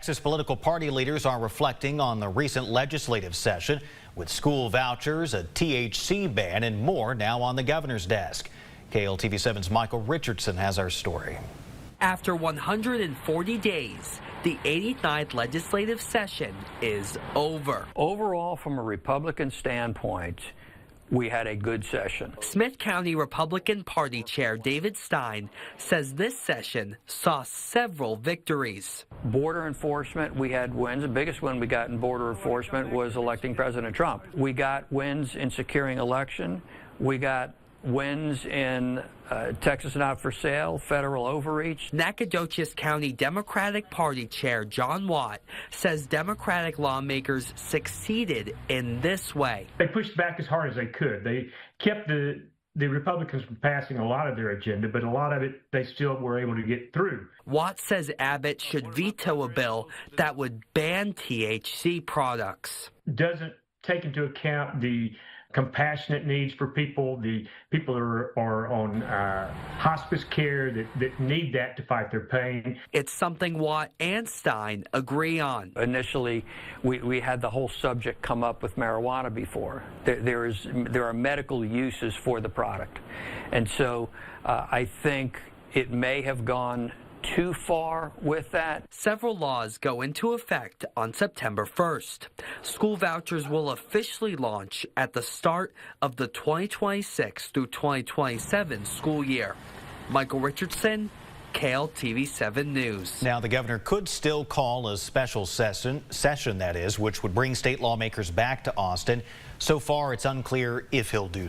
Texas political party leaders are reflecting on the recent legislative session with school vouchers, a THC ban, and more now on the governor's desk. KLTV7's Michael Richardson has our story. After 140 days, the 89th legislative session is over. Overall, from a Republican standpoint, we had a good session. Smith County Republican Party Chair David Stein says this session saw several victories. Border enforcement, we had wins. The biggest win we got in border enforcement was electing President Trump. We got wins in securing election. We got wins in Texas Not for Sale, federal overreach. Nacogdoches County Democratic Party Chair John Watt says Democratic lawmakers succeeded in this way. They pushed back as hard as they could. They kept the Republicans from passing a lot of their agenda, but a lot of it they still were able to get through. Watt says Abbott should veto a bill that would ban THC products. Doesn't take into account the compassionate needs for people, the people that are on hospice care that need that to fight their pain. It's something Watt and Stein agree on. Initially, we had the whole subject come up with marijuana before. There are medical uses for the product. And so I think it may have gone too far with that. Several laws go into effect on September 1st. School vouchers will officially launch at the start of the 2026 through 2027 school year. Michael Richardson, KLTV7 News. Now, the governor could still call a special session, that is, which would bring state lawmakers back to Austin. So far, it's unclear if he'll do so.